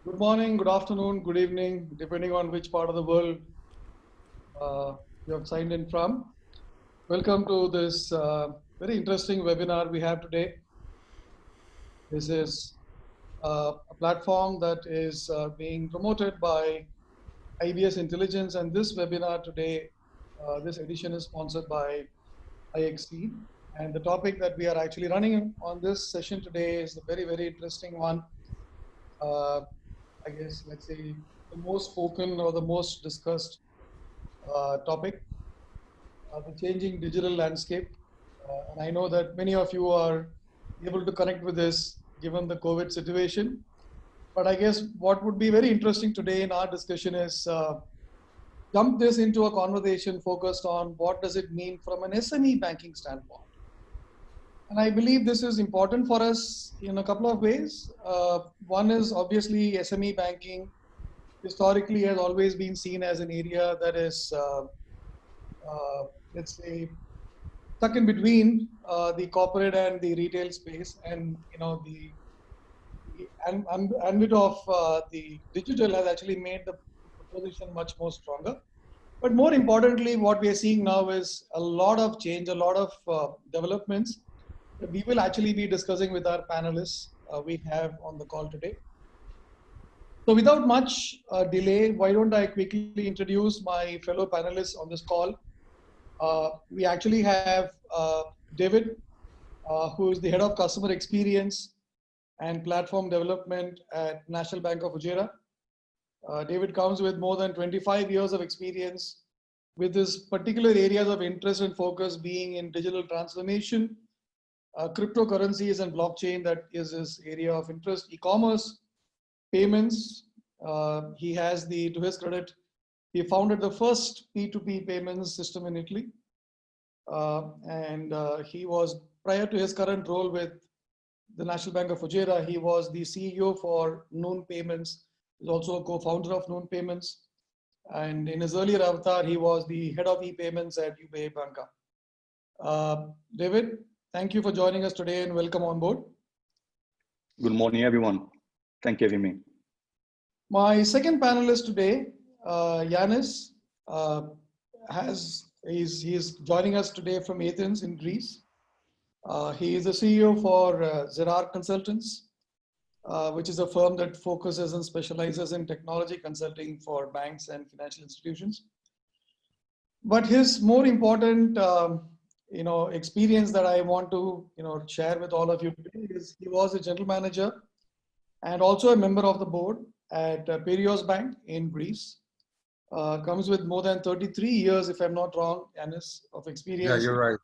Good morning, good afternoon, good evening, depending on which part of the world you have signed in from. Welcome to this very interesting webinar we have today. This is a platform that is being promoted by IBS Intelligence, and this webinar today, this edition is sponsored by IXC. And the topic that we are actually running on this session today is a very, very interesting one. I guess, let's say, the most spoken or the most discussed topic, the changing digital landscape. And I know that many of you are able to connect with this given the COVID situation. But I guess what would be very interesting today in our discussion is jump this into a conversation focused on what does it mean from an SME banking standpoint. And I believe this is important for us in a couple of ways. One is obviously SME banking historically has always been seen as an area that is, let's say, stuck in between the corporate and the retail space, and the ambit of the digital has actually made the proposition much more stronger. But more importantly, what we are seeing now is a lot of change, a lot of developments that we will actually be discussing with our panelists we have on the call today. So without much delay, why don't I quickly introduce my fellow panelists on this call. We actually have David, who is the head of customer experience and platform development at National Bank of Fujairah. David comes with more than 25 years of experience with his particular areas of interest and focus being in digital transformation, cryptocurrencies and blockchain, that is his area of interest, e-commerce, payments. He has to his credit, he founded the first P2P payments system in Italy. And he was, prior to his current role with the National Bank of Fujairah, he was the CEO for Noon Payments. He's also a co-founder of Noon Payments. And in his earlier avatar, he was the head of e-payments at UBA Banca. David, thank you for joining us today and welcome on board. Good morning, everyone. Thank you for having me. My second panelist today, Yanis, he's joining us today from Athens in Greece. He is the CEO for Zerar Consultants, which is a firm that focuses and specializes in technology consulting for banks and financial institutions. But his more important experience that I want to share with all of you today is he was a general manager and also a member of the board at Piraeus Bank in Greece. Comes with more than 33 years, if I'm not wrong, Yanis, of experience. Yeah, you're right.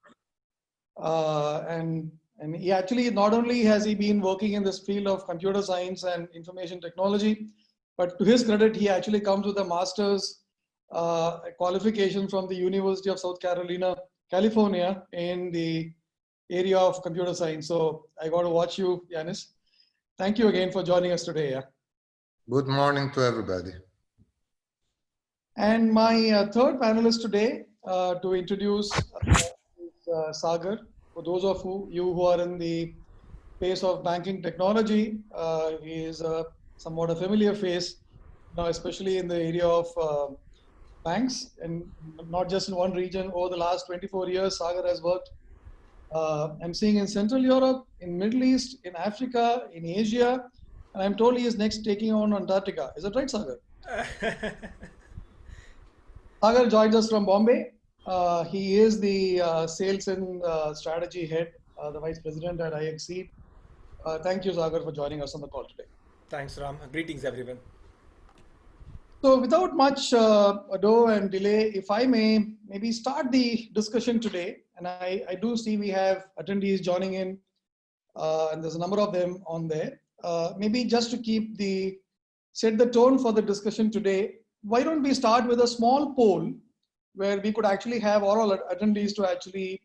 And he actually, not only has he been working in this field of computer science and information technology, but to his credit, he actually comes with a master's qualification from the University of South Carolina, California, in the area of computer science. So I got to watch you, Yanis. Thank you again for joining us today. Yeah. Good morning to everybody. And my third panelist today to introduce is Sagar. For those of you who are in the space of banking technology, he is somewhat a familiar face, especially in the area of banks, and not just in one region. Over the last 24 years, Sagar has worked, I'm seeing, in Central Europe, in Middle East, in Africa, in Asia, and I'm told he is next taking on Antarctica. Is that right, Sagar? Sagar joins us from Bombay. He is the sales and strategy head, the vice president at IXC. Thank you, Sagar, for joining us on the call today. Thanks, Ram. Greetings, everyone. So without much ado and delay, if I may maybe start the discussion today, and I do see we have attendees joining in, and there's a number of them on there. Maybe just to set the tone for the discussion today, why don't we start with a small poll where we could actually have all our attendees to actually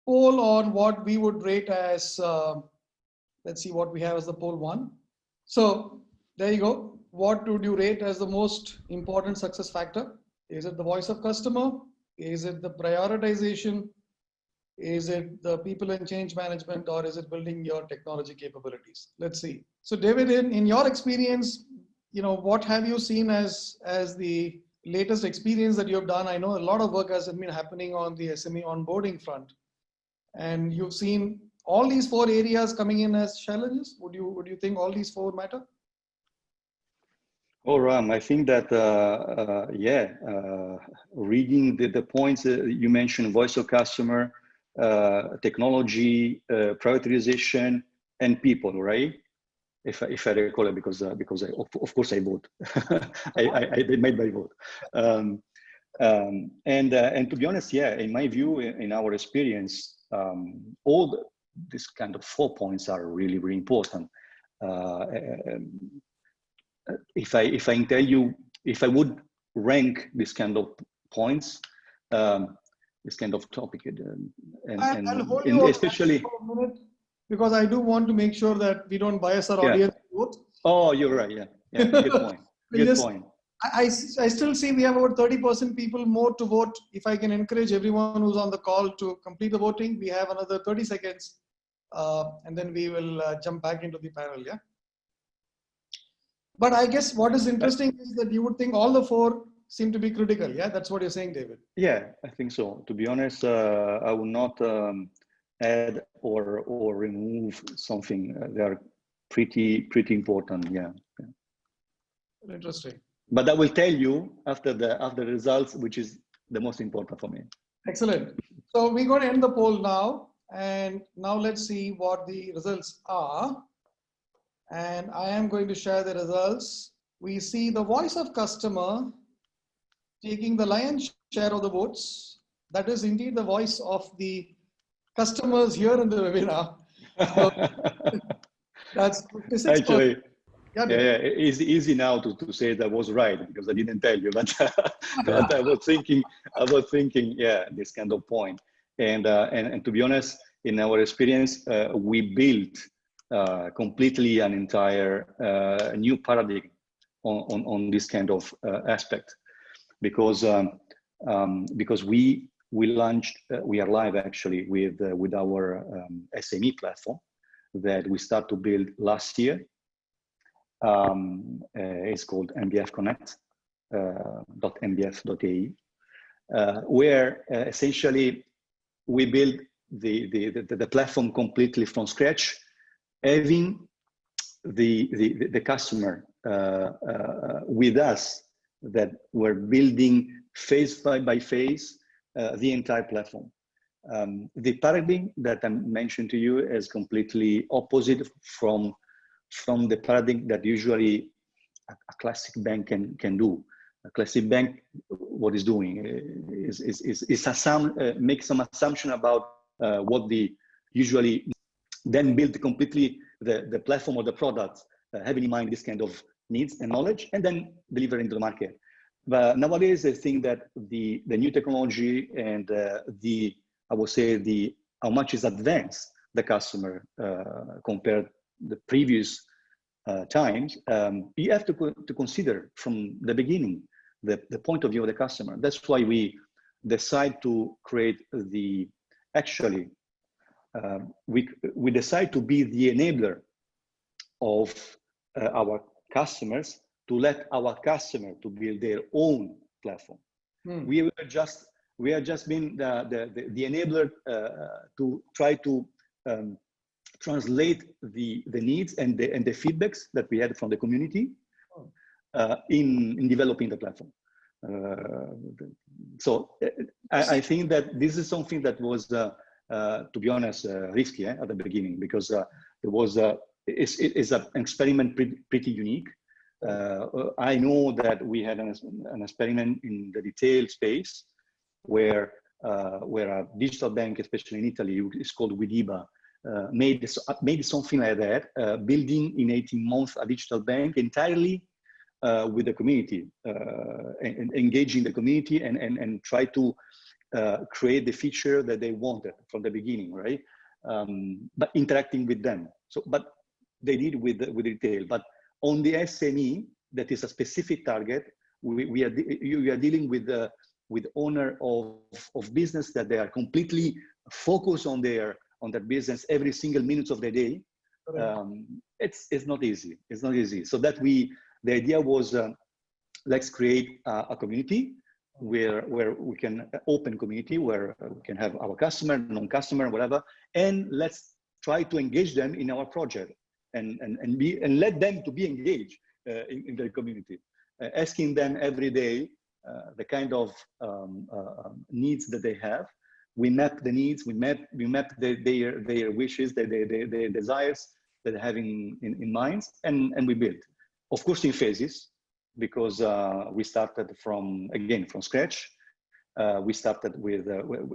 poll on what we would rate as, let's see what we have as the poll one. So there you go. What would you rate as the most important success factor? Is it the voice of customer? Is it the prioritization? Is it the people and change management, or is it building your technology capabilities? Let's see. So David, in your experience, what have you seen as the latest experience that you have done? I know a lot of work has been happening on the SME onboarding front, and you've seen all these 4 areas coming in as challenges. Would you think all these 4 matter? Oh, Ram, I think that, reading the points you mentioned, voice of customer, technology, prioritization, and people, right? If I recall it, because of course I vote. I made my vote. And to be honest, yeah, in my view, in our experience, all this kind of 4 points are really, really important. If I tell you, if I would rank this kind of points, this kind of topic, I'll hold you especially for a minute, because I do want to make sure that we don't bias our audience. Oh, you're right. Yeah. Good point. Good point. I still see we have about 30% people more to vote. If I can encourage everyone who's on the call to complete the voting, we have another 30 seconds, and then we will jump back into the panel. Yeah. But I guess what is interesting is that you would think all the 4 seem to be critical. Yeah, that's what you're saying, David. Yeah, I think so. To be honest, I will not add or remove something. They are pretty important. Yeah. Interesting. But I will tell you after the results, which is the most important for me. Excellent. So we're going to end the poll now, and now let's see what the results are. And I am going to share the results. We see the voice of customer taking the lion's share of the votes. That is indeed the voice of the customers here in the webinar. So that's 56%. Actually, yeah, it's easy now to say that was right, because I didn't tell you, but but I was thinking, yeah, this kind of point. And to be honest, in our experience, we built completely an entire new paradigm on this kind of aspect, because we launched, we are live actually with our SME platform that we start to build last year. It's called MBF Connect, .mbf.ae, where essentially we build the platform completely from scratch, having the customer with us, that we're building phase by phase the entire platform. The paradigm that I mentioned to you is completely opposite from the paradigm that usually a classic bank can do. A classic bank, what is doing is make some assumption about what the usually, then build completely the platform or the product, having in mind this kind of needs and knowledge, and then deliver into the market. But nowadays, I think that the new technology and I would say how much is advanced the customer compared the previous times, you have to consider from the beginning the point of view of the customer. That's why we decide to create we decide to be the enabler of our customers, to let our customer to build their own platform. We are just being the enabler to try to translate the needs and the feedbacks that we had from the community in developing the platform. So I think that this is something that was, to be honest, risky at the beginning, because it was it's an experiment pretty unique. I know that we had an experiment in the retail space where a digital bank, especially in Italy, is called Widiba, made something like that, building in 18 months a digital bank entirely with the community, and engaging the community and try to create the feature that they wanted from the beginning, right? But interacting with them. So, but they did with retail. But on the SME, that is a specific target, you are dealing with with owner of business that they are completely focused on their business every single minute of the day. It's not easy. It's not easy. So that the idea was, let's create a community where we can open community where we can have our customer, non-customer, whatever, and let's try to engage them in our project and let them to be engaged in the community, asking them every day the kind of needs that they have. We map the needs, we map their wishes, their desires that they have in mind, and we build, of course, in phases, because we started from scratch. We started with,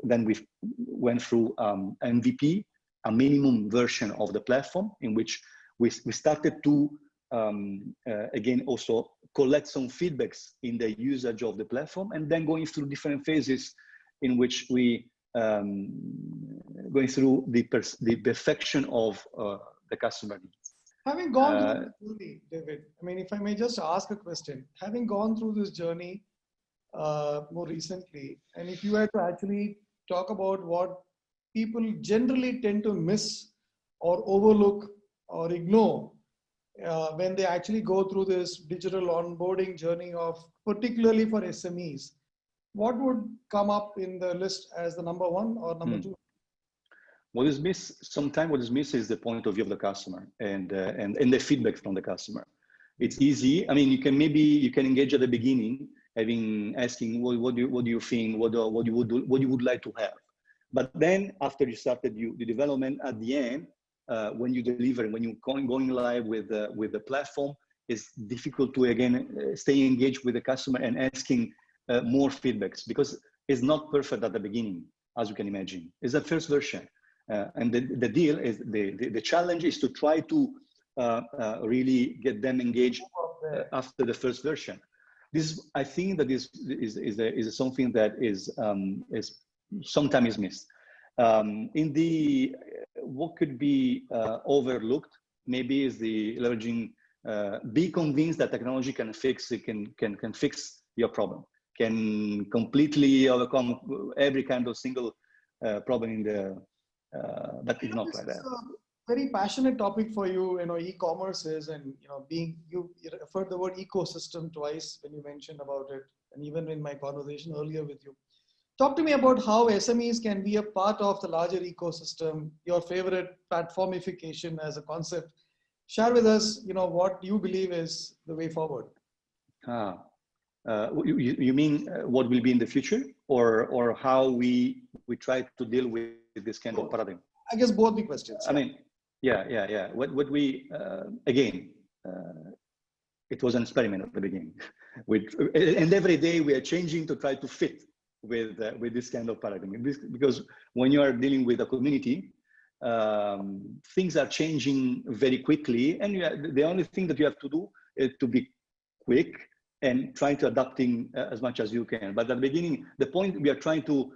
then we went through MVP, a minimum version of the platform, in which we started to, again, also collect some feedbacks in the usage of the platform, and then going through different phases in which we going through the perfection of the customer needs. Having gone through this journey, David, I mean, if I may just ask a question, having gone through this journey more recently, and if you had to actually talk about what people generally tend to miss or overlook or ignore when they actually go through this digital onboarding journey of, particularly for SMEs, what would come up in the list as the number one or number two? What is missed sometimes? What is missed is the point of view of the customer and the feedback from the customer. It's easy. I mean, you can engage at the beginning, asking what do you think, what you would like to have. But then after you started the development, at the end, when you deliver, when you're going live with the platform, it's difficult to again stay engaged with the customer and asking more feedbacks, because it's not perfect at the beginning, as you can imagine. It's the first version. And the deal is, the challenge is to try to really get them engaged after the first version. This, I think, that is something that is sometimes missed. What could be overlooked maybe is the leveraging. Be convinced that technology can fix your problem, can completely overcome every kind of single problem in the. But it's not like that. Very passionate topic for you. E-commerce is, and you referred the word ecosystem twice when you mentioned about it, and even in my conversation earlier with you. Talk to me about how SMEs can be a part of the larger ecosystem. Your favorite platformification as a concept. Share with us, what you believe is the way forward. You mean what will be in the future, or how we try to deal with this kind of paradigm? I guess both the questions. I mean, yeah. What we again, it was an experiment at the beginning, and every day we are changing to try to fit with this kind of paradigm. Because when you are dealing with a community, things are changing very quickly, and the only thing that you have to do is to be quick and trying to adapting as much as you can. But at the beginning, the point, we are trying to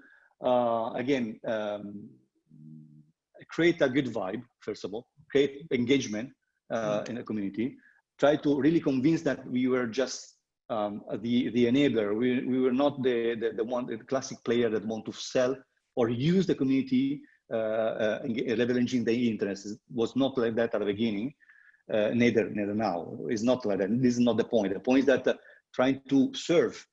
create a good vibe, first of all, create engagement in a community, try to really convince that we were just the enabler. We were not the classic player that want to sell or use the community, leveraging the interest. It was not like that at the beginning, neither now. It's not like that. This is not the point. The point is that trying to serve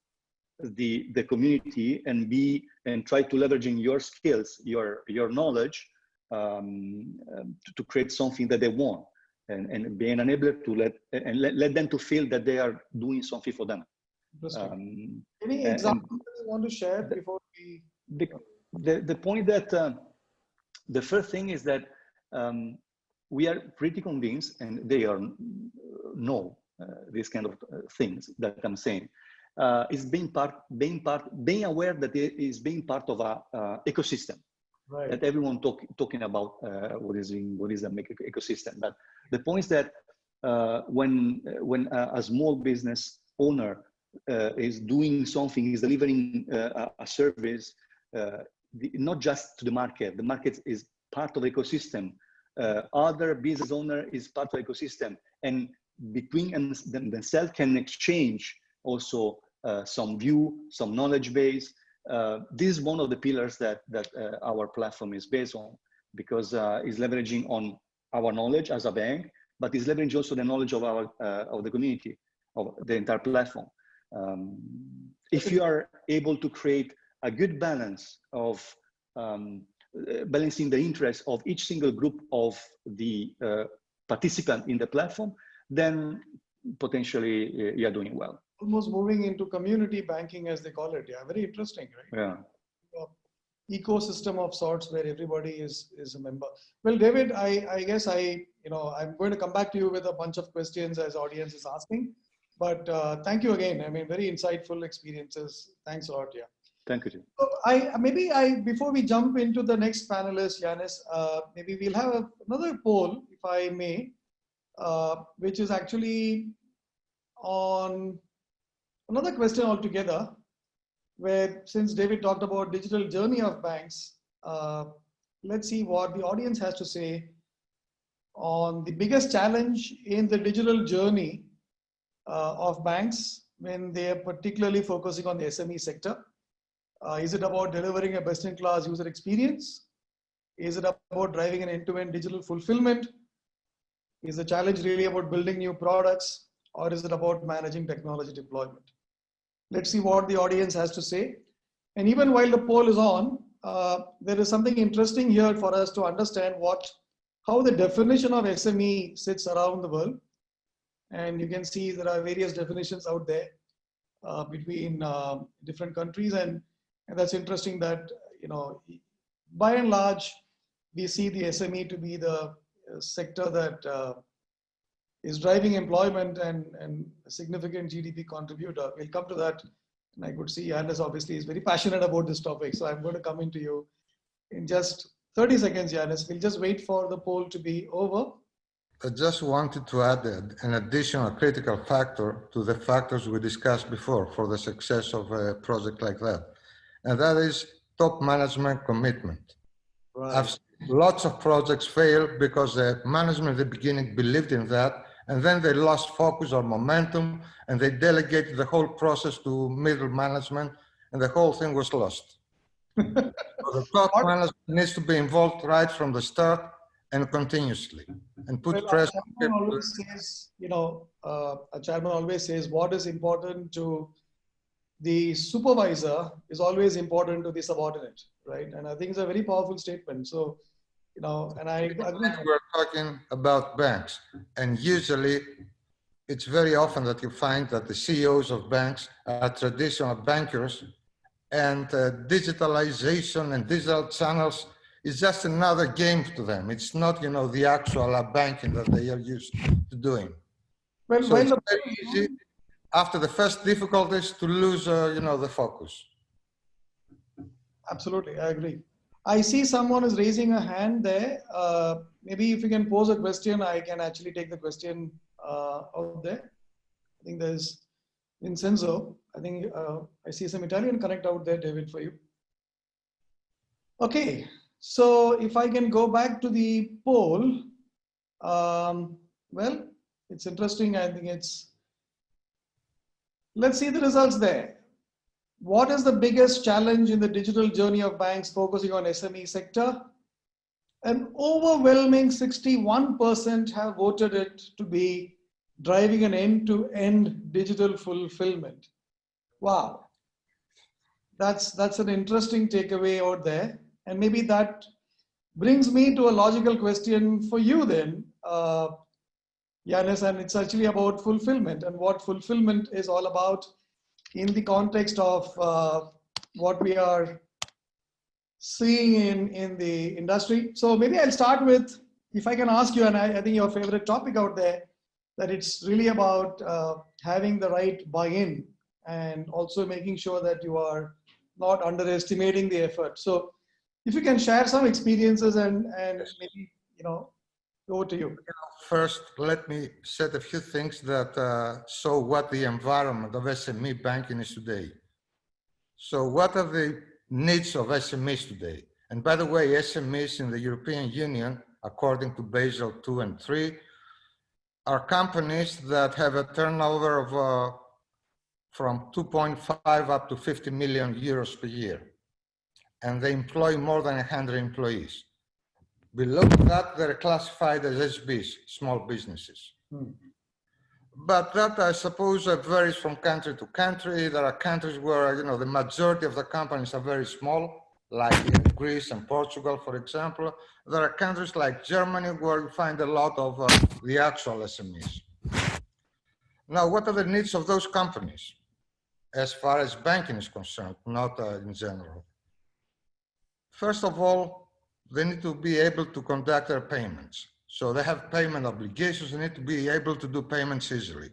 the community and try to leveraging your skills, your knowledge, to create something that they want, and be an enabler to let them to feel that they are doing something for them. Any examples you want to share before we? The point that the first thing is that we are pretty convinced, and they know these kind of things that I'm saying, is being aware that it is being part of a ecosystem. Right. That everyone talking about what is a ecosystem. But the point is that when a small business owner is doing something, is delivering a service, not just to the market is part of the ecosystem. Other business owner is part of the ecosystem, and between themselves can exchange also some view, some knowledge base. This is one of the pillars that our platform is based on, because it's leveraging on our knowledge as a bank, but it's leveraging also the knowledge of our of the community, of the entire platform. If you are able to create a good balance of balancing the interests of each single group of the participant in the platform, then potentially you're doing well. Almost moving into community banking, as they call it. Yeah, very interesting, right? Yeah. Ecosystem of sorts where everybody is a member. Well, David, I guess I'm going to come back to you with a bunch of questions as audience is asking. But thank you again. I mean, very insightful experiences. Thanks a lot. Yeah. Thank you. So before we jump into the next panelist, Yanis, maybe we'll have another poll, if I may, which is actually on another question altogether, where since David talked about digital journey of banks, let's see what the audience has to say on the biggest challenge in the digital journey of banks when they are particularly focusing on the SME sector. Is it about delivering a best-in-class user experience? Is it about driving an end-to-end digital fulfillment? Is the challenge really about building new products, or is it about managing technology deployment? Let's see what the audience has to say. And even while the poll is on, there is something interesting here for us to understand how the definition of SME sits around the world. And you can see there are various definitions out there between different countries. And that's interesting that, by and large, we see the SME to be the sector that is driving employment and a significant GDP contributor. We'll come to that. And I could see Yanis obviously is very passionate about this topic. So I'm going to come into you in just 30 seconds, Yanis. We'll just wait for the poll to be over. I just wanted to add an additional critical factor to the factors we discussed before for the success of a project like that. And that is top management commitment. Right. I've seen lots of projects fail because the management at the beginning believed in that, and then they lost focus or momentum, and they delegated the whole process to middle management, and the whole thing was lost. So the top management needs to be involved right from the start and continuously, and put pressure. A chairman always says, a chairman always says what is important to the supervisor is always important to the subordinate, right? And I think it's a very powerful statement. So, and I agree. We're talking about banks, and usually it's very often that you find that the CEOs of banks are traditional bankers, and digitalization and digital channels is just another game to them. It's not, the actual banking that they are used to doing. Well, so it's very easy after the first difficulties to lose, the focus. Absolutely, I agree. I see someone is raising a hand there. Maybe if you can pose a question, I can actually take the question out there. I think there's Vincenzo. I think I see some Italian connect out there, David, for you. Okay, so if I can go back to the poll, well, it's interesting. I think let's see the results there. What is the biggest challenge in the digital journey of banks focusing on SME sector? An overwhelming 61% have voted it to be driving an end-to-end digital fulfillment. Wow. That's an interesting takeaway out there. And maybe that brings me to a logical question for you then, Yanis, and it's actually about fulfillment and what fulfillment is all about in the context of what we are seeing in the industry. So maybe I'll start with, if I can ask you, and I think your favorite topic out there, that it's really about having the right buy-in and also making sure that you are not underestimating the effort. So if you can share some experiences and maybe, over to you. First, let me set a few things that show what the environment of SME banking is today. So what are the needs of SMEs today? And by the way, SMEs in the European Union, according to Basel II and III, are companies that have a turnover of from 2.5 up to 50 million euros per year. And they employ more than 100 employees. Below that, they're classified as SBs, small businesses. But that, I suppose, varies from country to country. There are countries where, the majority of the companies are very small, like in Greece and Portugal, for example. There are countries like Germany where you find a lot of the actual SMEs. Now, what are the needs of those companies as far as banking is concerned, not in general? First of all, they need to be able to conduct their payments. So they have payment obligations, they need to be able to do payments easily.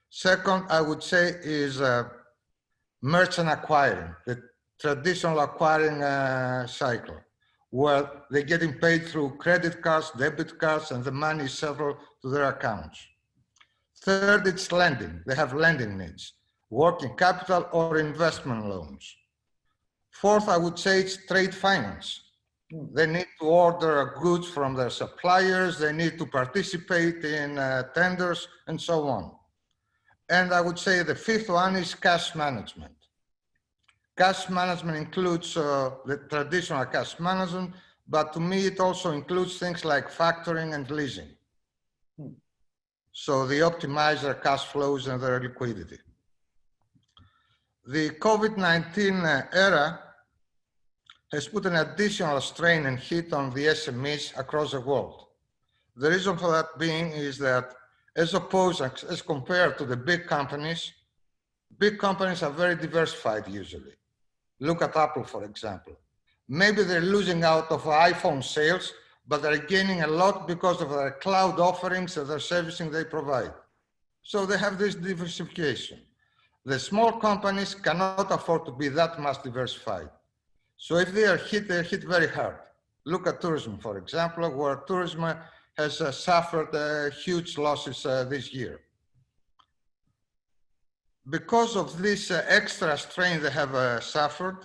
Second, I would say, is merchant acquiring, the traditional acquiring cycle, where they're getting paid through credit cards, debit cards, and the money is settled to their accounts. Third, it's lending. They have lending needs, working capital or investment loans. Fourth, I would say it's trade finance. They need to order goods from their suppliers, they need to participate in tenders, and so on. And I would say the fifth one is cash management. Cash management includes the traditional cash management, but to me it also includes things like factoring and leasing. So they optimize their cash flows and their liquidity. The COVID-19 era has put an additional strain and hit on the SMEs across the world. The reason for that being is that as compared to the big companies are very diversified usually. Look at Apple, for example. Maybe they're losing out of iPhone sales, but they're gaining a lot because of their cloud offerings and their servicing they provide. So they have this diversification. The small companies cannot afford to be that much diversified. So if they're hit very hard. Look at tourism, for example, where tourism has suffered huge losses this year. Because of this extra strain they have suffered,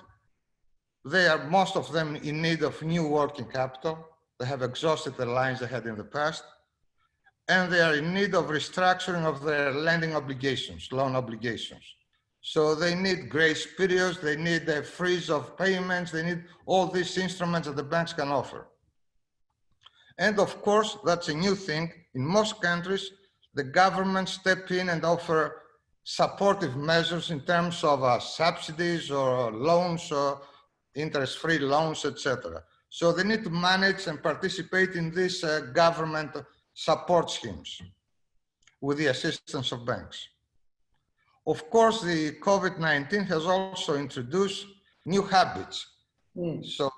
most of them in need of new working capital. They have exhausted the lines they had in the past, and they are in need of restructuring of their lending obligations, loan obligations. So they need grace periods, they need a freeze of payments, they need all these instruments that the banks can offer. And of course, that's a new thing. In most countries, the government step in and offer supportive measures in terms of subsidies or loans or interest-free loans, etc. So they need to manage and participate in these government support schemes with the assistance of banks. Of course, the COVID-19 has also introduced new habits. So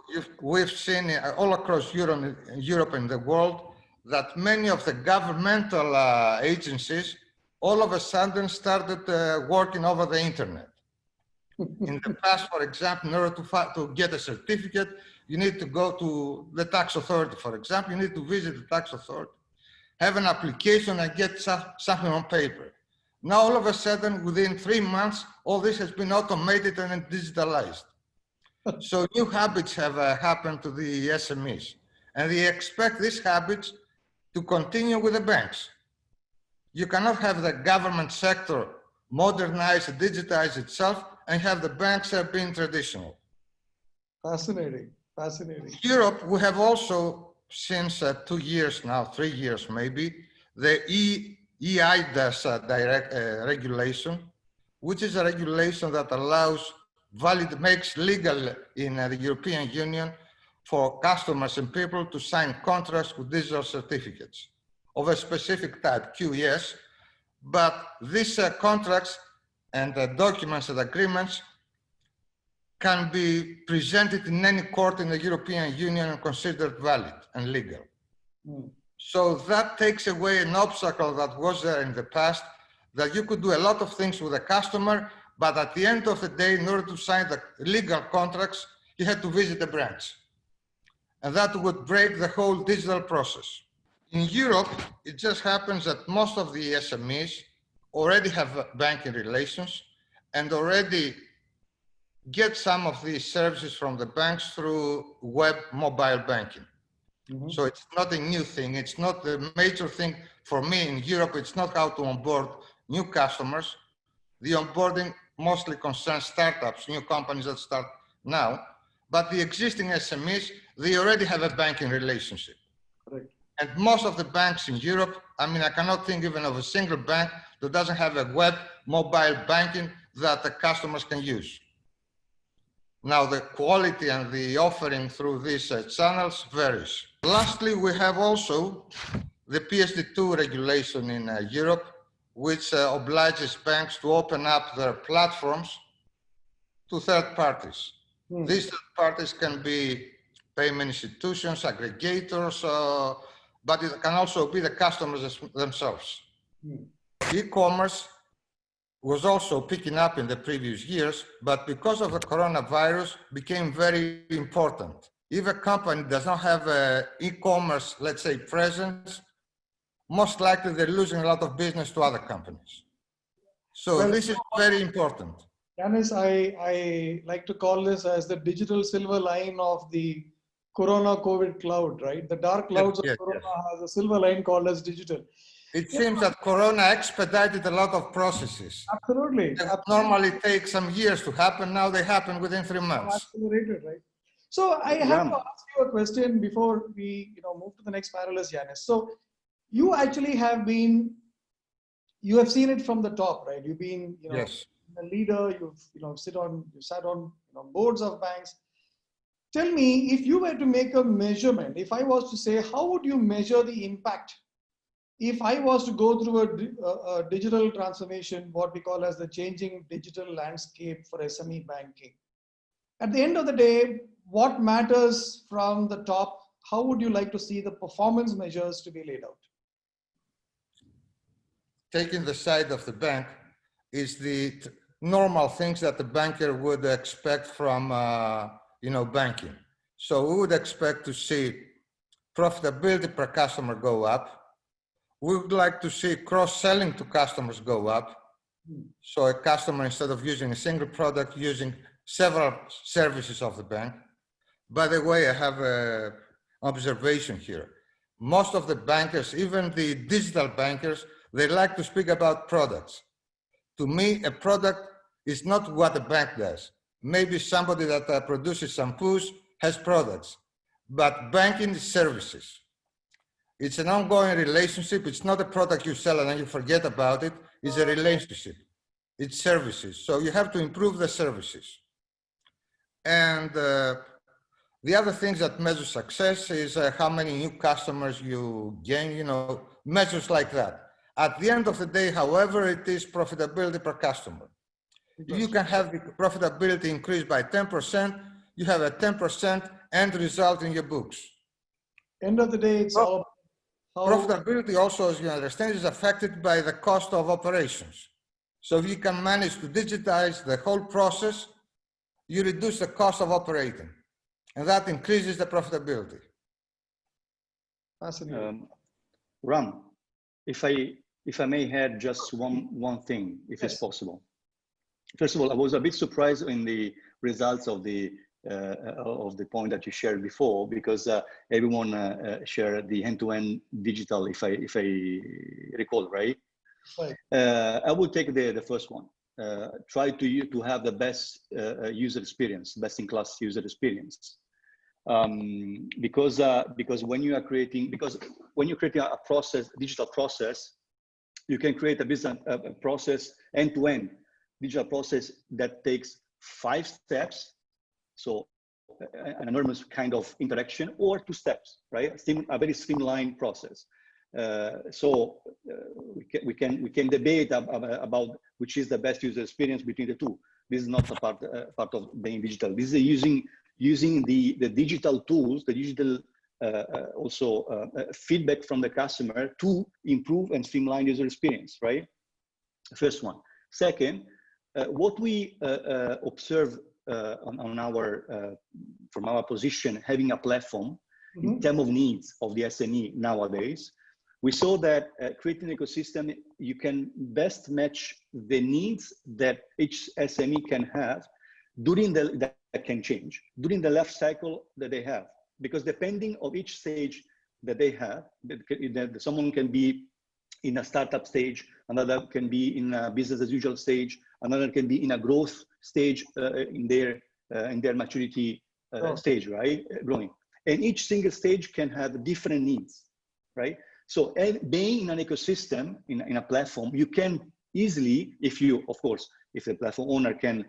we've seen all across Europe and the world that many of the governmental agencies all of a sudden started working over the internet. In the past, for example, in order to get a certificate, you need to go to the tax authority, for example, you need to visit the tax authority, have an application and get something on paper. Now, all of a sudden, within 3 months, all this has been automated and digitalized. So new habits have happened to the SMEs, and they expect these habits to continue with the banks. You cannot have the government sector modernize, digitize itself, and have the banks being traditional. Fascinating, fascinating. Europe, we have also, since 2 years now, 3 years maybe, the EIDAS regulation, which is a regulation that allows makes legal in the European Union for customers and people to sign contracts with digital certificates of a specific type, QES, but these contracts and documents and agreements can be presented in any court in the European Union and considered valid and legal. So that takes away an obstacle that was there in the past, that you could do a lot of things with a customer, but at the end of the day, in order to sign the legal contracts, you had to visit the branch. And that would break the whole digital process. In Europe, it just happens that most of the SMEs already have banking relations and already get some of these services from the banks through web mobile banking. So it's not a new thing. It's not the major thing for me in Europe. It's not how to onboard new customers. The onboarding mostly concerns startups, new companies that start now, but the existing SMEs, they already have a banking relationship. Correct. And most of the banks in Europe, I mean, I cannot think even of a single bank that doesn't have a web mobile banking that the customers can use. Now, the quality and the offering through these channels varies. Lastly, we have also the PSD2 regulation in Europe, which obliges banks to open up their platforms to third parties. These third parties can be payment institutions, aggregators, but it can also be the customers themselves. E-commerce was also picking up in the previous years, but because of the coronavirus, became very important. If a company does not have an e-commerce, let's say, presence, most likely they're losing a lot of business to other companies. So Well, this is very important. Yanis, I like to call this as the digital silver line of the Corona COVID cloud, right? The dark clouds Yes, of Corona has a silver line called as digital. It seems that Corona expedited a lot of processes. Absolutely. That would normally take some years to happen. Now they happen within 3 months. Accelerated, right? So I have to ask you a question before we move to the next panelist, Yanis. So you actually have seen it from the top, right? You've been Yes. a leader, you've sat on boards of banks. Tell me, if you were to make a measurement, if I was to say, how would you measure the impact if I was to go through a digital transformation, what we call as the changing digital landscape for SME banking? At the end of the day, what matters from the top? How would you like to see the performance measures to be laid out? Taking the side of the bank is the normal things that the banker would expect from banking. So we would expect to see profitability per customer go up. We would like to see cross-selling to customers go up. So a customer, instead of using a single product, using several services of the bank. By the way, I have an observation here. Most of the bankers, even the digital bankers, they like to speak about products. To me, a product is not what a bank does. Maybe somebody that produces shampoos has products, but banking is services. It's an ongoing relationship. It's not a product you sell and then you forget about it. It's a relationship. It's services. So you have to improve the services. And the other things that measure success is how many new customers you gain, measures like that. At the end of the day, however, it is profitability per customer. If you can have the profitability increase by 10%, you have a 10% end result in your books. End of the day, it's all profitability also, as you understand, is affected by the cost of operations. So if you can manage to digitize the whole process, you reduce the cost of operating, and that increases the profitability. Fascinating. Ram, if I may add just one thing, if it's possible. First of all, I was a bit surprised in the results of the point that you shared before, because everyone shared the end-to-end digital, if I recall, right? Right. I will take the first one. Try to have the best user experience, best-in-class user experience. Because when you are creating a process, digital process, you can create a business process end-to-end digital process that takes 5 steps. So an enormous kind of interaction, or 2 steps, right? A very streamlined process. So we can debate about which is the best user experience between the two. This is not a part of being digital. This is using the digital tools, the digital feedback from the customer to improve and streamline user experience, right? First one. Second, what we observe from our position, having a platform in terms of needs of the SME nowadays, we saw that creating an ecosystem, you can best match the needs that each SME can have that can change during the life cycle that they have, because depending on each stage that they have, someone can be in a startup stage, another can be in a business as usual stage, another can be in a growth stage in their maturity stage, right? Growing. And each single stage can have different needs, right? So being in an ecosystem, in a platform, you can easily, if the platform owner can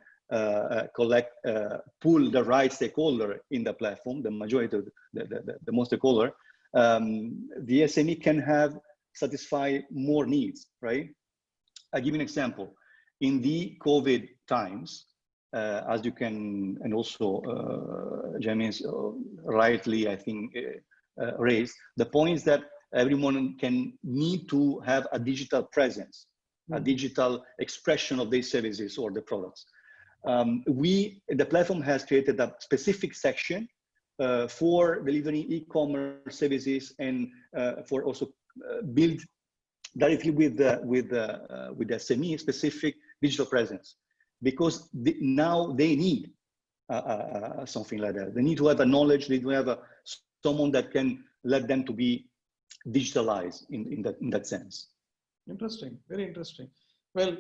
pull the right stakeholder in the platform, the majority of the most stakeholder, the SME can satisfy more needs, right? I give you an example. In the COVID times, as you can, and also James rightly, I think, raised, the point is that everyone can need to have a digital presence, a digital expression of their services or the products. The platform has created a specific section for delivering e-commerce services and for also build directly with the SME specific digital presence, because now they need something like that. They need to have a knowledge. They need to have someone that can let them to be digitalized in that sense. Interesting, very interesting. Well,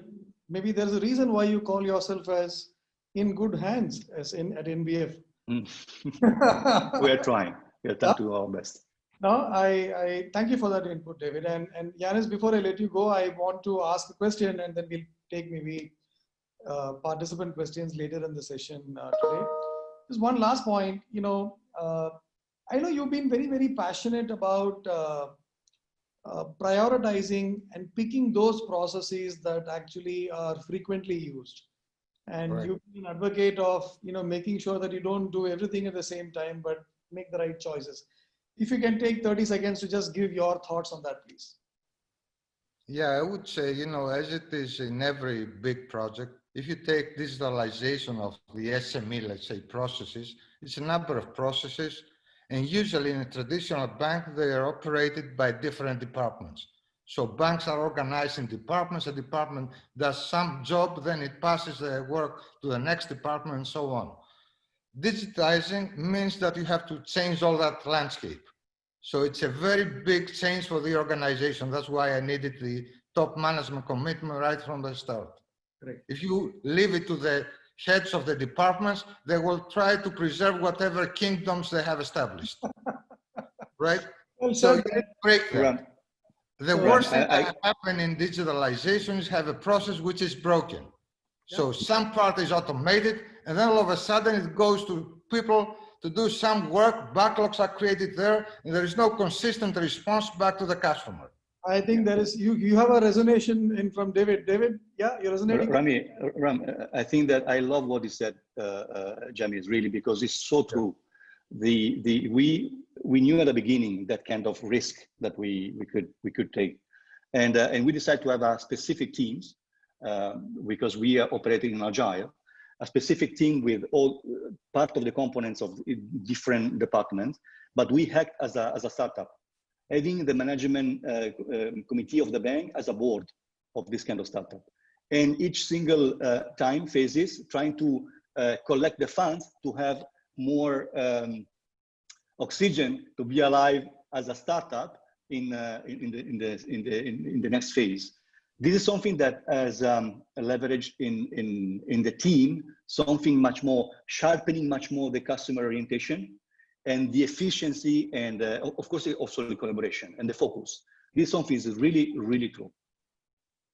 maybe there's a reason why you call yourself as in good hands at NBF. We are trying. We are trying to do our best. No, I thank you for that input, David. And Yanis, before I let you go, I want to ask a question, and then we'll take maybe participant questions later in the session today. Just one last point. I know you've been very, very passionate about prioritizing and picking those processes that actually are frequently used. And Right. you've been an advocate of making sure that you don't do everything at the same time, but make the right choices. If you can take 30 seconds to just give your thoughts on that, please. Yeah, I would say, as it is in every big project, if you take digitalization of the SME, let's say, processes, it's a number of processes. And usually in a traditional bank, they are operated by different departments. So banks are organized in departments. A department does some job, then it passes the work to the next department and so on. Digitizing means that you have to change all that landscape. So it's a very big change for the organization. That's why I needed the top management commitment right from the start. Correct. If you leave it to the heads of the departments, they will try to preserve whatever kingdoms they have established. Right? Well, So you sir, need to break that. The worst thing that happens in digitalization is have a process which is broken. So some part is automated, and then all of a sudden it goes to people to do some work, backlogs are created there, and there is no consistent response back to the customer. I think there is, you have a resonation from David. David, yeah, you're resonating? Ram, I think that I love what you said, James, really, because it's so true. We knew at the beginning that kind of risk that we could take, and we decided to have a specific teams because we are operating in Agile, a specific team with all part of the components of different departments, but we act as a startup, having the management committee of the bank as a board of this kind of startup, and each single time phases trying to collect the funds to have more oxygen to be alive as a startup in the next phase. This is something that has leveraged in the team, something much more sharpening, much more the customer orientation and the efficiency, and of course also the collaboration and the focus. This something is really, really true.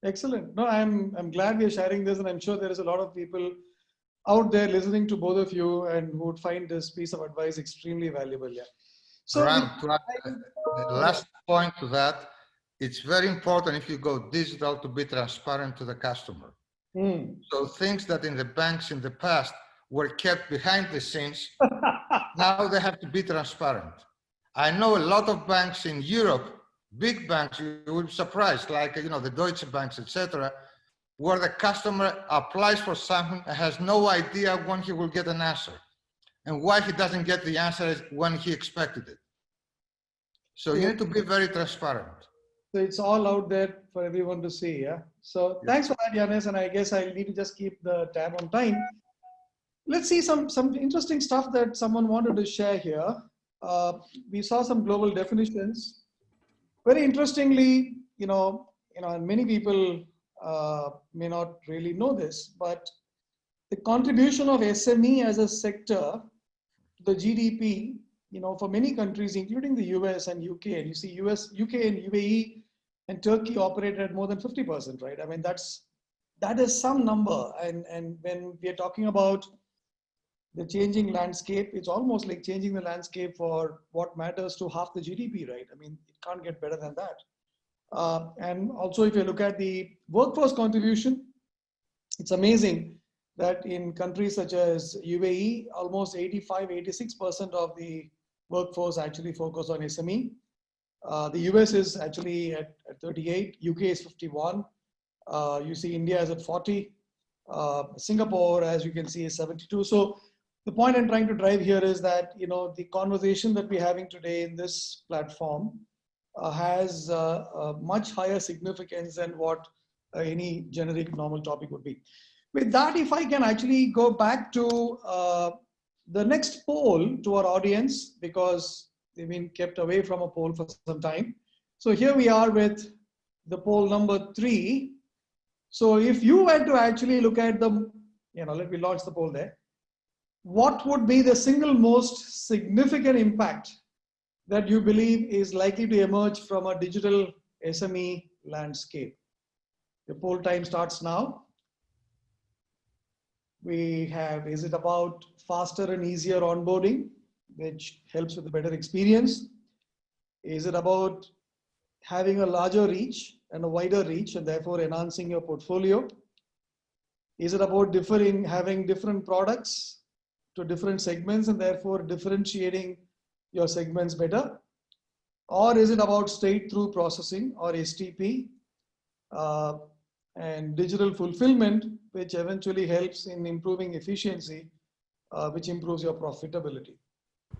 Excellent. No, I'm glad we are sharing this, and I'm sure there is a lot of people out there listening to both of you and who would find this piece of advice extremely valuable. Yeah. So Ram, the last point to that, it's very important if you go digital to be transparent to the customer. So things that in the banks in the past were kept behind the scenes, now they have to be transparent. I know a lot of banks in Europe, big banks, you will be surprised, like the Deutsche Banks, etc., where the customer applies for something and has no idea when he will get an answer, and why he doesn't get the answer when he expected it. So you need to be very transparent. So it's all out there for everyone to see, yeah? So thanks for that, Yanis, and I guess I need to just keep the tab on time. Let's see some interesting stuff that someone wanted to share here. We saw some global definitions. Very interestingly, and many people may not really know this, but the contribution of SME as a sector to the GDP, for many countries, including the US and UK, and you see US, UK and UAE and Turkey operate at more than 50%, right? I mean, that is some number. And when we are talking about the changing landscape, it's almost like changing the landscape for what matters to half the GDP, right? I mean, it can't get better than that. And also, if you look at the workforce contribution, it's amazing that in countries such as UAE, almost 85, 86% of the workforce actually focus on SME. The US is actually at 38, UK is 51. You see India is at 40. Singapore, as you can see, is 72. So the point I'm trying to drive here is that, the conversation that we're having today in this platform has a much higher significance than what any generic normal topic would be. With that, if I can actually go back to the next poll to our audience, because they've been kept away from a poll for some time. So here we are with the poll number 3. So if you were to actually look at the, let me launch the poll there. What would be the single most significant impact that you believe is likely to emerge from a digital SME landscape? The poll time starts now. We have, is it about faster and easier onboarding, which helps with a better experience? Is it about having a larger reach and a wider reach and therefore enhancing your portfolio? Is it about having different products to different segments and therefore differentiating your segments better? Or is it about straight through processing or STP and digital fulfillment, which eventually helps in improving efficiency, which improves your profitability?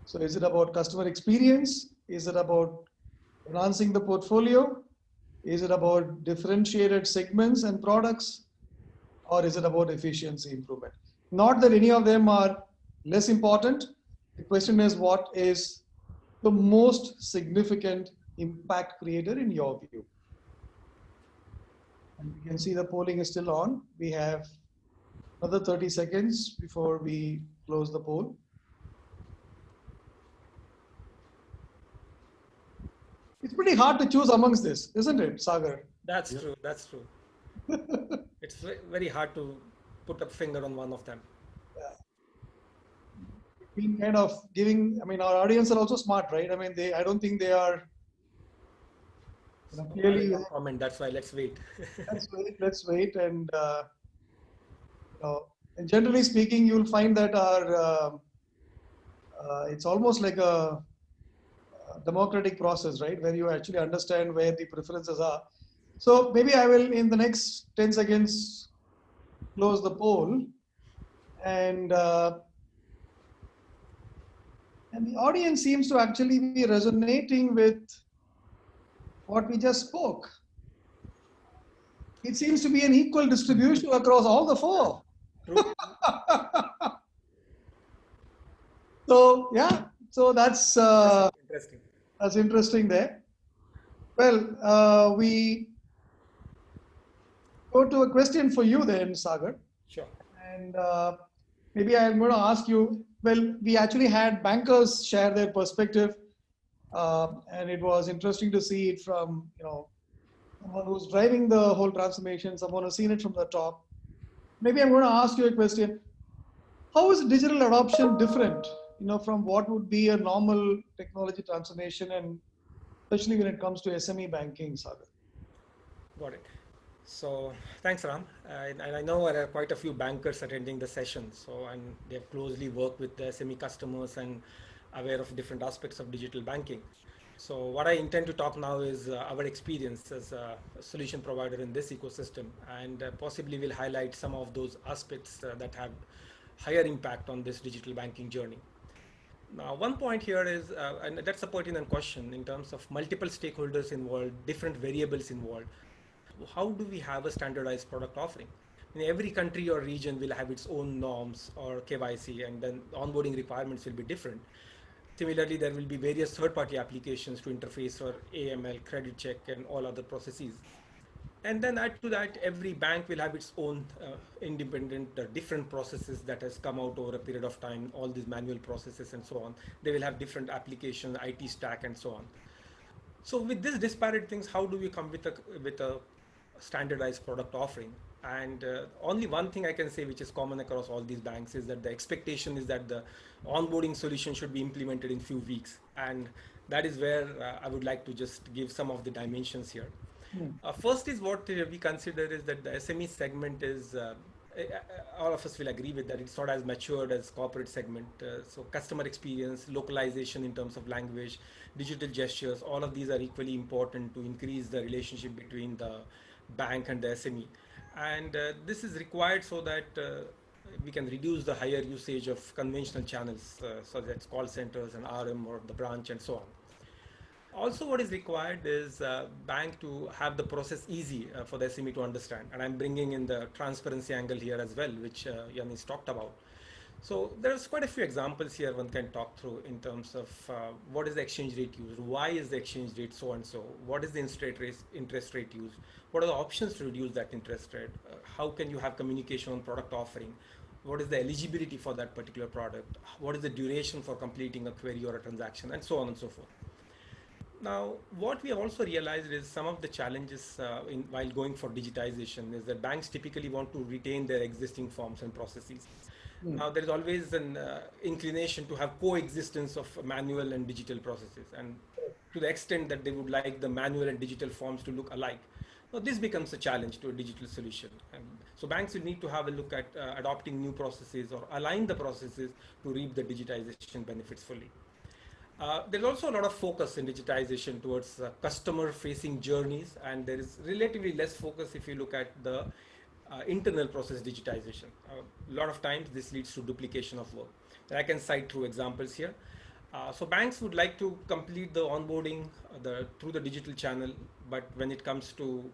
So is it about customer experience? Is it about enhancing the portfolio? Is it about differentiated segments and products? Or is it about efficiency improvement? Not that any of them are less important. The question is, what is the most significant impact creator in your view? And you can see the polling is still on. We have another 30 seconds before we close the poll. It's pretty hard to choose amongst this, isn't it, Sagar? That's true. That's true. It's very hard to put a finger on one of them. Yeah. Been kind of giving, our audience are also smart, right? I mean, I don't think they are clearly. Comment. That's why let's wait. Let's wait. And, and generally speaking, you'll find that it's almost like a democratic process, right? Where you actually understand where the preferences are. So maybe I will, in the next 10 seconds, close the poll. And the audience seems to actually be resonating with what we just spoke. It seems to be an equal distribution across all the 4. So yeah, so that's interesting. That's interesting there. Well, we go to a question for you then, Sagar. Sure. And maybe I'm going to ask you, well, we actually had bankers share their perspective, and it was interesting to see it from, someone who's driving the whole transformation, someone who's seen it from the top. Maybe I'm going to ask you a question. How is digital adoption different, from what would be a normal technology transformation, and especially when it comes to SME banking, Sagar? Got it. So thanks, Ram. And I know there are quite a few bankers attending the session. And they have closely worked with the SME customers and aware of different aspects of digital banking. So what I intend to talk now is our experience as a solution provider in this ecosystem, and possibly will highlight some of those aspects that have higher impact on this digital banking journey. Now, one point here is, and that's a pertinent question in terms of multiple stakeholders involved, different variables involved. How do we have a standardized product offering? In every country or region will have its own norms or KYC, and then onboarding requirements will be different. Similarly, there will be various third-party applications to interface for AML, credit check, and all other processes. And then add to that, every bank will have its own independent, different processes that has come out over a period of time, all these manual processes and so on. They will have different application, IT stack, and so on. So with these disparate things, how do we come with a standardized product offering? And only one thing I can say, which is common across all these banks, is that the expectation is that the onboarding solution should be implemented in few weeks. And that is where I would like to just give some of the dimensions here. First is what we consider is that the SME segment is, all of us will agree with that, it's not as matured as corporate segment. So customer experience, localization in terms of language, digital gestures, all of these are equally important to increase the relationship between the bank and the SME. And this is required so that we can reduce the higher usage of conventional channels, so that's call centers and RM or the branch and so on. Also, what is required is bank to have the process easy for the SME to understand. And I'm bringing in the transparency angle here as well, which Yanis talked about. So there's quite a few examples here one can talk through in terms of what is the exchange rate used, why is the exchange rate so and so, what is the interest rate used, what are the options to reduce that interest rate, how can you have communication on product offering, what is the eligibility for that particular product, what is the duration for completing a query or a transaction, and so on and so forth. Now, what we have also realized is some of the challenges while going for digitization is that banks typically want to retain their existing forms and processes. Now, there is always an inclination to have coexistence of manual and digital processes, and to the extent that they would like the manual and digital forms to look alike. Now, this becomes a challenge to a digital solution. And so banks will need to have a look at adopting new processes or align the processes to reap the digitization benefits fully. There's also a lot of focus in digitization towards customer-facing journeys, and there is relatively less focus if you look at the internal process digitization. A lot of times this leads to duplication of work. And I can cite through examples here. So banks would like to complete the onboarding through the digital channel, but when it comes to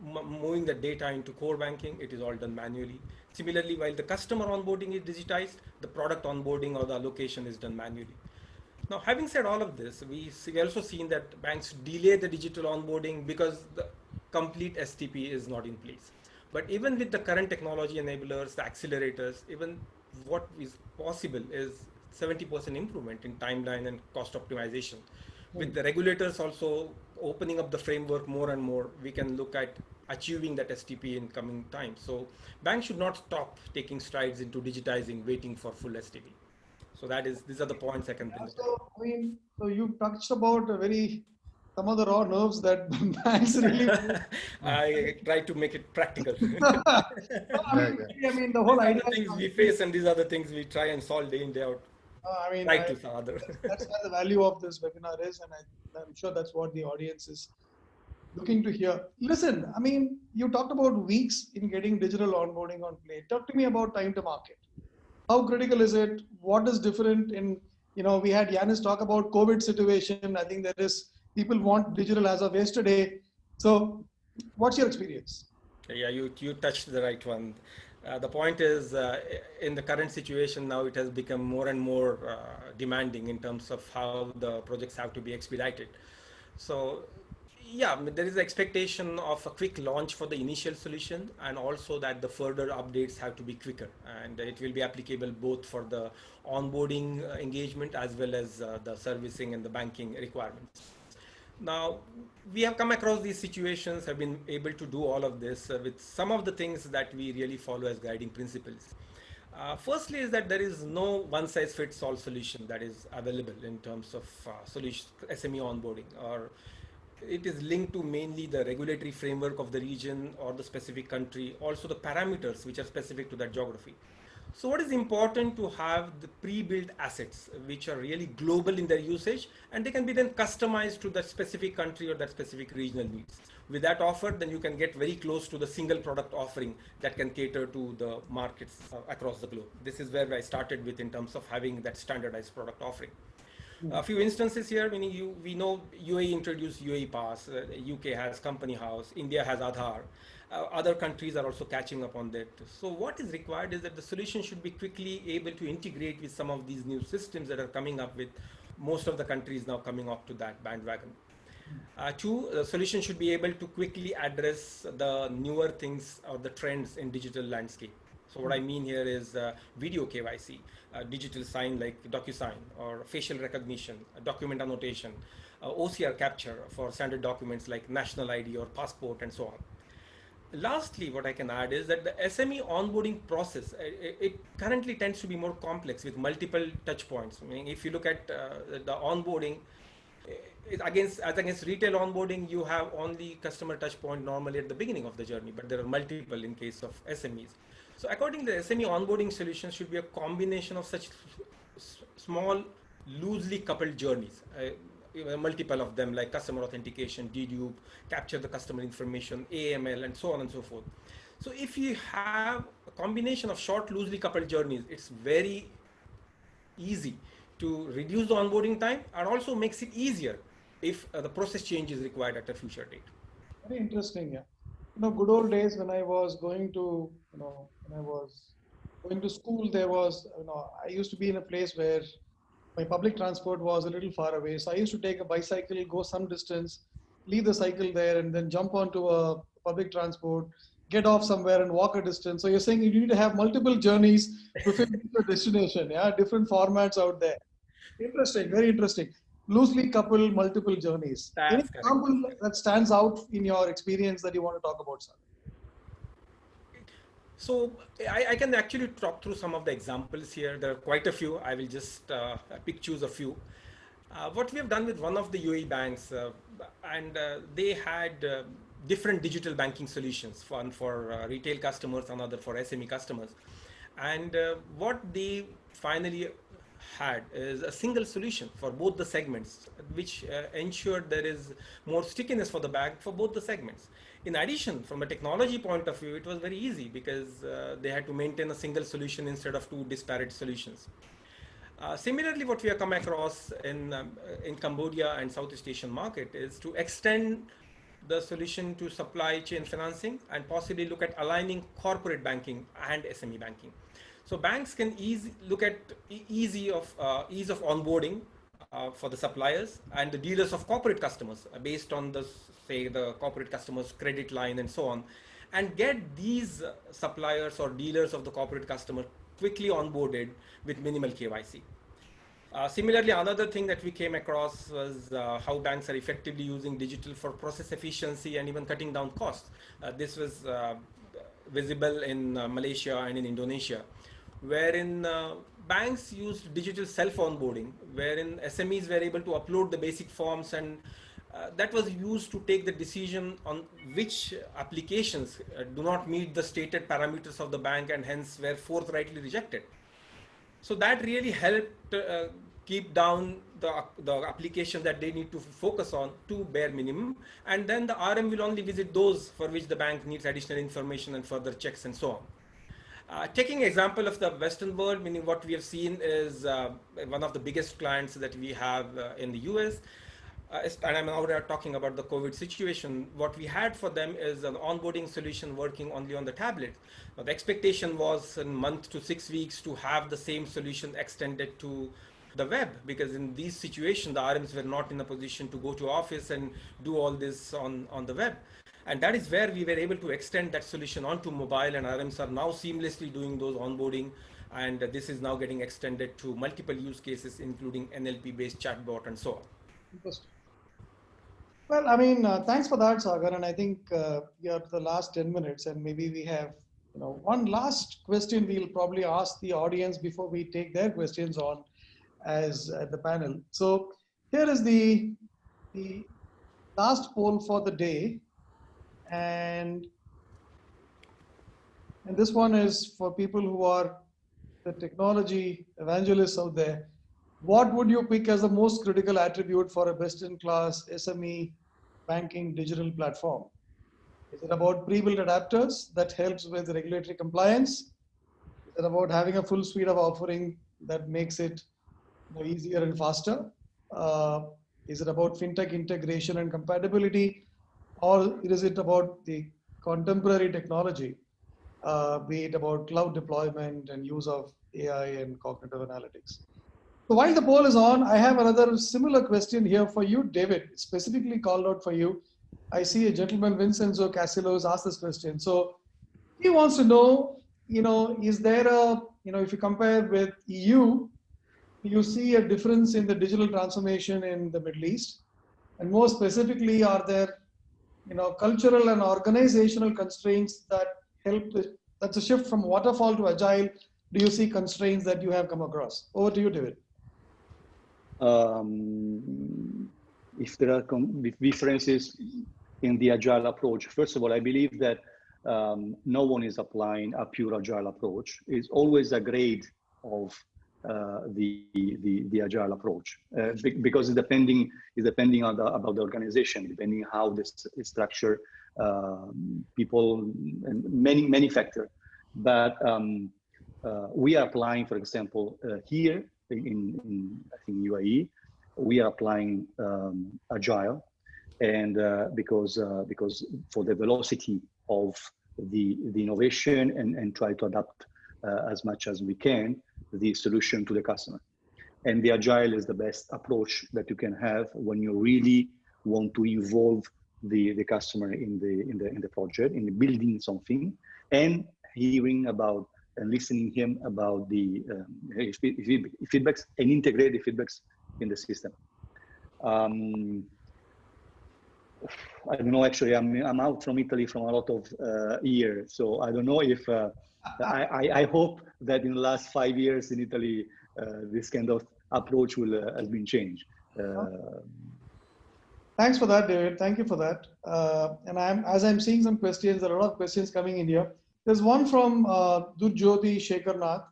moving the data into core banking, it is all done manually. Similarly, while the customer onboarding is digitized, the product onboarding or the allocation is done manually. Now, having said all of this, we also seen that banks delay the digital onboarding because the complete STP is not in place. But even with the current technology enablers, the accelerators, even what is possible is 70% improvement in timeline and cost optimization. With the regulators also opening up the framework more and more, we can look at achieving that STP in coming time. So banks should not stop taking strides into digitizing, waiting for full STP. So these are the points I can bring. So, I mean, so you touched about some of the raw nerves that banks really. I try to make it practical. I mean, the whole idea. Things we face, and these are the things we try and solve day in, day out. I mean, to other. That's where the value of this webinar is, and I'm sure that's what the audience is looking to hear. Listen, I mean, you talked about weeks in getting digital onboarding on play. Talk to me about time to market. How critical is it? What is different in, we had Yanis talk about COVID situation. I think there is, people want digital as of yesterday. So what's your experience? Yeah, you touched the right one. The point is, in the current situation now, it has become more and more demanding in terms of how the projects have to be expedited. So yeah, there is an expectation of a quick launch for the initial solution, and also that the further updates have to be quicker, and it will be applicable both for the onboarding engagement as well as the servicing and the banking requirements. Now, we have come across these situations, have been able to do all of this with some of the things that we really follow as guiding principles. Firstly is that there is no one-size-fits-all solution that is available in terms of SME onboarding, or it is linked to mainly the regulatory framework of the region or the specific country, also the parameters which are specific to that geography. So what is important to have the pre-built assets which are really global in their usage, and they can be then customized to that specific country or that specific regional needs. With that offer, then you can get very close to the single product offering that can cater to the markets across the globe. This is where I started with in terms of having that standardized product offering. A few instances here, meaning we know UAE introduced UAE Pass, UK has Company House, India has Aadhaar, Other countries are also catching up on that. So what is required is that the solution should be quickly able to integrate with some of these new systems that are coming up, with most of the countries now coming up to that bandwagon. Two, the solution should be able to quickly address the newer things or the trends in digital landscape. So what I mean here is video KYC, digital sign like DocuSign, or facial recognition, document annotation, OCR capture for standard documents like national ID or passport, and so on. Lastly, what I can add is that the SME onboarding process, it currently tends to be more complex with multiple touch points. I mean, if you look at the onboarding, as against retail onboarding, you have only customer touch point normally at the beginning of the journey, but there are multiple in case of SMEs. So according to the SME onboarding solution should be a combination of such small, loosely coupled journeys. Multiple of them, like customer authentication, dedupe, capture the customer information, AML, and so on and so forth. So if you have a combination of short, loosely coupled journeys, it's very easy to reduce the onboarding time, and also makes it easier if the process change is required at a future date. Very interesting, yeah. Good old days when I was going to, when I was going to school, there was, I used to be in a place where my public transport was a little far away. So I used to take a bicycle, go some distance, leave the cycle there, and then jump onto a public transport, get off somewhere and walk a distance. So you're saying you need to have multiple journeys to fit the destination, yeah, different formats out there. Interesting, very interesting. Loosely coupled multiple journeys. Any That's correct. example that stands out in your experience that you want to talk about, sir? So I can actually talk through some of the examples here. There are quite a few. I will just choose a few. What we have done with one of the UAE banks, and they had different digital banking solutions, one for retail customers, another for SME customers. And what they finally had is a single solution for both the segments, which ensured there is more stickiness for the bank for both the segments. In addition, from a technology point of view, it was very easy because they had to maintain a single solution instead of two disparate solutions. Similarly, what we have come across in Cambodia and Southeast Asian market is to extend the solution to supply chain financing and possibly look at aligning corporate banking and SME banking. So banks can look at ease of onboarding for the suppliers and the dealers of corporate customers based on the corporate customers' credit line and so on, and get these suppliers or dealers of the corporate customer quickly onboarded with minimal KYC. Similarly, another thing that we came across was how banks are effectively using digital for process efficiency and even cutting down costs. This was visible in Malaysia and in Indonesia, wherein banks used digital self-onboarding, wherein SMEs were able to upload the basic forms, and that was used to take the decision on which applications do not meet the stated parameters of the bank and hence were forthrightly rejected. So that really helped keep down the application that they need to focus on to bare minimum, and then the RM will only visit those for which the bank needs additional information and further checks and so on. Taking example of the Western world, meaning what we have seen is one of the biggest clients that we have in the US, and I'm now talking about the COVID situation. What we had for them is an onboarding solution working only on the tablet. Now, the expectation was in a month to 6 weeks to have the same solution extended to the web, because in these situations, the RMs were not in a position to go to office and do all this on the web. And that is where we were able to extend that solution onto mobile, and RMs are now seamlessly doing those onboarding. And this is now getting extended to multiple use cases, including NLP-based chatbot and so on. Interesting. Well, I mean, thanks for that, Sagar. And I think we are the last 10 minutes, and maybe we have, one last question we'll probably ask the audience before we take their questions on as the panel. So here is the last poll for the day, and this one is for people who are the technology evangelists out there. What would you pick as the most critical attribute for a best-in-class SME banking digital platform? Is it about pre-built adapters that helps with regulatory compliance? Is it about having a full suite of offering that makes it easier and faster? Is it about fintech integration and compatibility? Or is it about the contemporary technology, be it about cloud deployment and use of AI and cognitive analytics. So while the poll is on, I have another similar question here for you, David, specifically called out for you. I see a gentleman, Vincenzo Casillo, has asked this question. So he wants to know, is there a, if you compare with EU, you see a difference in the digital transformation in the Middle East? And more specifically, are there, cultural and organizational constraints that help, that's a shift from waterfall to agile? Do you see constraints that you have come across? Over to you, David. If there are differences in the agile approach, first of all, I believe that no one is applying a pure agile approach. It's always a grade of the agile approach because it's depending on about the organization, depending how this is structured, people, and many factors. But we are applying, for example, here in I think UAE, we are applying agile, and because for the velocity of the innovation and try to adapt as much as we can the solution to the customer. And the agile is the best approach that you can have when you really want to involve the customer in the project, in the building something, and hearing about and listening him about the feedbacks and integrate the feedbacks in the system. I don't know, actually, I'm out from Italy from a lot of years, so I don't know if, I hope that in the last 5 years in Italy, this kind of approach has been changed. Thanks for that, David. Thank you for that. And as I'm seeing some questions, there are a lot of questions coming in here. There's one from Durjoti Shekharnath,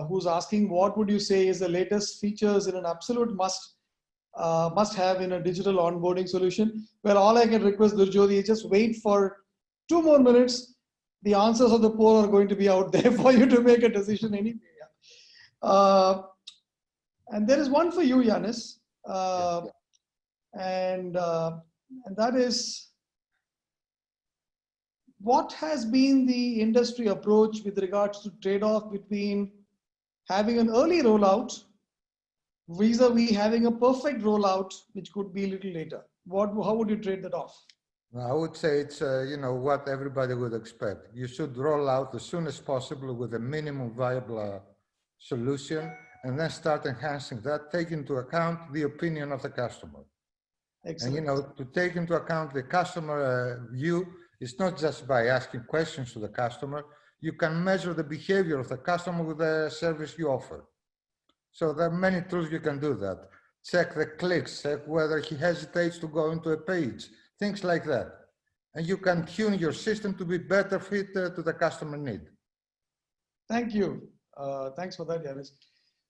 who's asking, what would you say is the latest features in an absolute must have in a digital onboarding solution? Well, all I can request, Durjoti, is just wait for 2 more minutes. The answers of the poll are going to be out there for you to make a decision anyway. And there is one for you, Yanis. And that is, what has been the industry approach with regards to trade-off between having an early rollout vis-a-vis having a perfect rollout, which could be a little later? How would you trade that off? I would say it's, what everybody would expect. You should roll out as soon as possible with a minimum viable solution, and then start enhancing that, take into account the opinion of the customer. Excellent. And, to take into account the customer view, it's not just by asking questions to the customer. You can measure the behavior of the customer with the service you offer. So there are many tools you can do that. Check the clicks, check whether he hesitates to go into a page, things like that. And you can tune your system to be better fit to the customer need. Thank you. Thanks for that, Yanis.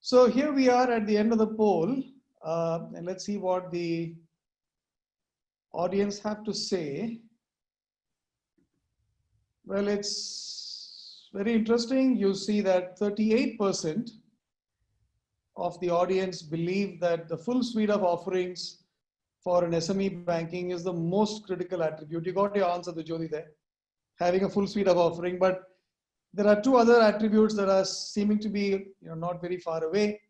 So here we are at the end of the poll, and let's see what the audience have to say. Well, it's very interesting. You see that 38% of the audience believe that the full suite of offerings for an SME banking is the most critical attribute. You got your answer, Durjoti, there, having a full suite of offering. But there are 2 other attributes that are seeming to be not very far away.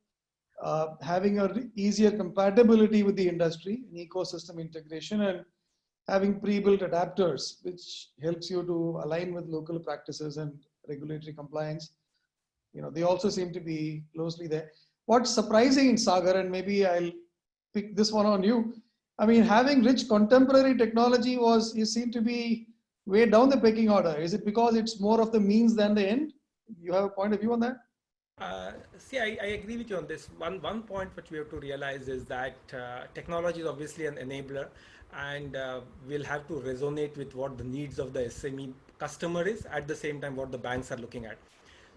Having an easier compatibility with the industry, an ecosystem integration, and having pre-built adapters, which helps you to align with local practices and regulatory compliance. They also seem to be closely there. What's surprising in Sagar, and maybe I'll pick this one on you. I mean, having rich contemporary technology you seem to be way down the pecking order. Is it because it's more of the means than the end? You have a point of view on that? See, I agree with you on this. One point which we have to realize is that technology is obviously an enabler, and we'll have to resonate with what the needs of the SME customer is, at the same time what the banks are looking at.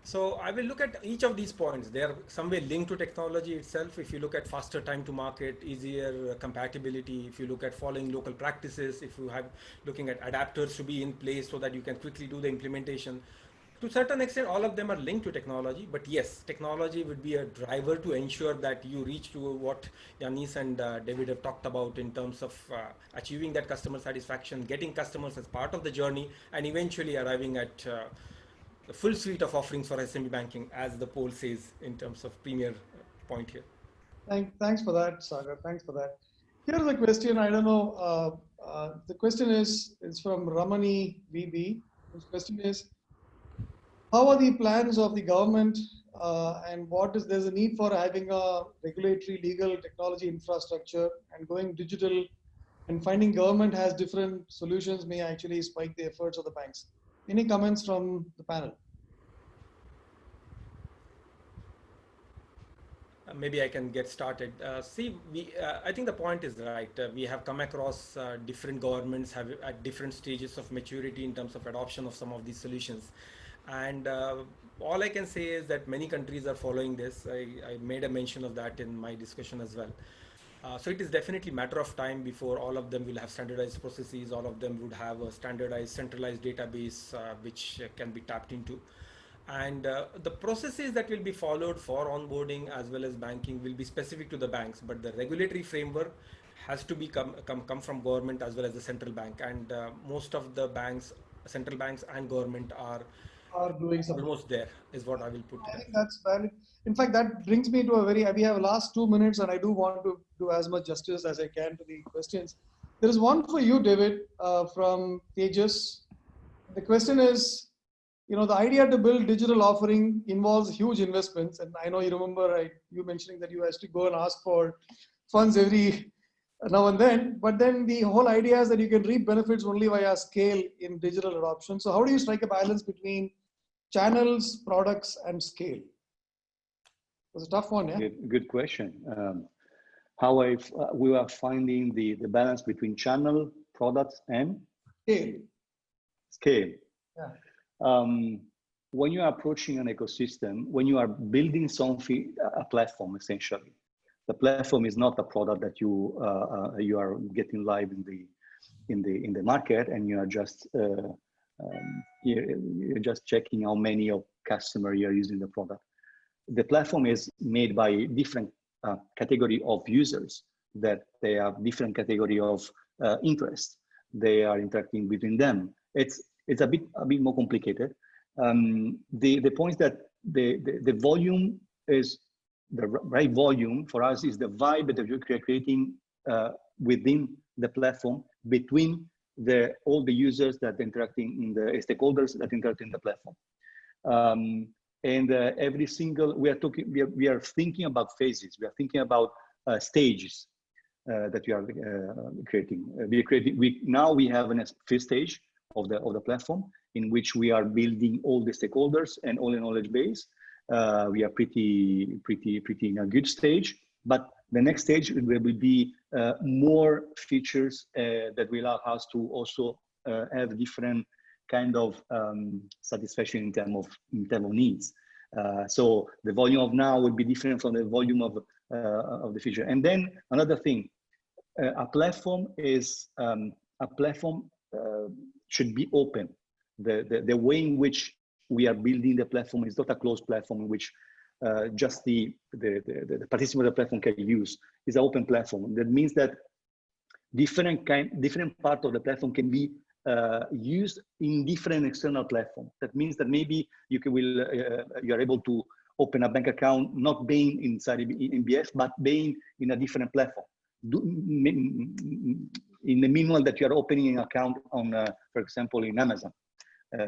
So I will look at each of these points. They are some way linked to technology itself. If you look at faster time to market, easier compatibility, if you look at following local practices, if you have looking at adapters to be in place so that you can quickly do the implementation. To a certain extent, all of them are linked to technology, but yes, technology would be a driver to ensure that you reach to what Yanis and David have talked about in terms of achieving that customer satisfaction, getting customers as part of the journey, and eventually arriving at the full suite of offerings for SME banking, as the poll says in terms of premier point here. Thanks for that, Sagar. Thanks for that. Here's a question. I don't know. The question is from Ramani VB. His question is, how are the plans of the government and there's a need for having a regulatory, legal, technology infrastructure and going digital, and finding government has different solutions may actually spike the efforts of the banks. Any comments from the panel? Maybe I can get started. I think the point is right. We have come across different governments have at different stages of maturity in terms of adoption of some of these solutions. And all I can say is that many countries are following this. I made a mention of that in my discussion as well. So it is definitely a matter of time before all of them will have standardized processes. All of them would have a standardized, centralized database which can be tapped into. And the processes that will be followed for onboarding as well as banking will be specific to the banks, but the regulatory framework has to be come from government as well as the central bank. And most of the banks, central banks and government are Doing something. Almost there is what I will put I it think as. that's valid. In fact, that brings me to we have last 2 minutes and I do want to do as much justice as I can to the questions. There is one for you, David, from Tejas. The question is, the idea to build digital offering involves huge investments. And I know you remember you mentioning that you have to go and ask for funds every now and then, but then the whole idea is that you can reap benefits only via scale in digital adoption. So how do you strike a balance between channels, products, and scale? It's a tough one, yeah? Good question. We are finding the balance between channel, products, and scale. Yeah. When you are approaching an ecosystem, when you are building something, a platform essentially, the platform is not a product that you are getting live in the market, and you are just you're just checking how many of customers you are using the product. The platform is made by different category of users that they have different category of interest. They are interacting between them. It's a bit more complicated. The point is that the volume is the right volume for us is the vibe that you're creating within the platform between all the users that are interacting in the stakeholders that interact in the platform. Every single we are thinking about phases. We are thinking about stages that we are creating. Now we have a first stage of the platform in which we are building all the stakeholders and all the knowledge base. We are pretty in a good stage, but the next stage will be more features that will allow us to also have different kind of satisfaction in terms of needs. So the volume of now will be different from the volume of the future. And then another thing, a platform should be open. The way in which we are building the platform is not a closed platform in which just the participant of the platform can use. It's an open platform. That means that different part of the platform can be used in different external platforms. That means that maybe you are able to open a bank account not being inside NBF, but being in a different platform. In the meanwhile that you are opening an account on, for example, in Amazon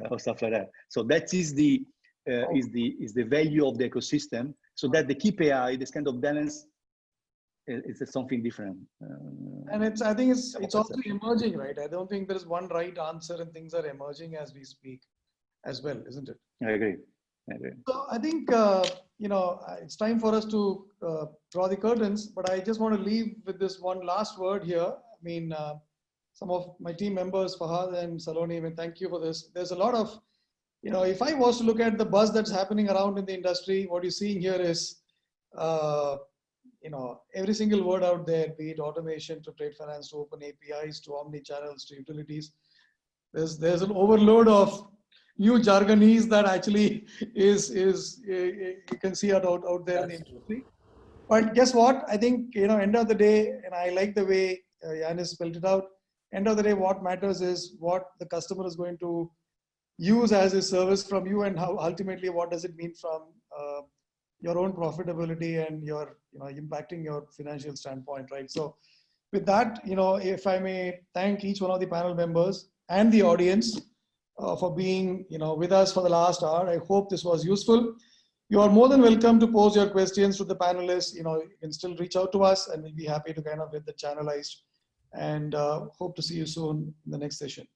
or stuff like that. So that is the value of the ecosystem. So that the KPI, this kind of balance, is something different. And I think it's also emerging, right? I don't think there is one right answer, and things are emerging as we speak as well, isn't it? I agree. So I think it's time for us to draw the curtains, but I just want to leave with this one last word here. I mean, some of my team members, Fahad and Saloni, thank you for this. There's a lot of, if I was to look at the buzz that's happening around in the industry, what you're seeing here is, every single word out there, be it automation to trade finance, to open APIs, to omni channels, to utilities. There's an overload of new jargonese that actually is you can see it out there in the industry. But guess what? I think, end of the day, and I like the way Yanis spelled it out. End of the day, what matters is what the customer is going to use as a service from you, and how ultimately what does it mean from your own profitability and your impacting your financial standpoint, right? So with that, if I may thank each one of the panel members and the audience for being with us for the last hour. I hope this was useful. You are more than welcome to pose your questions to the panelists. You can still reach out to us, and we'll be happy to kind of get the channelized, and hope to see you soon in the next session.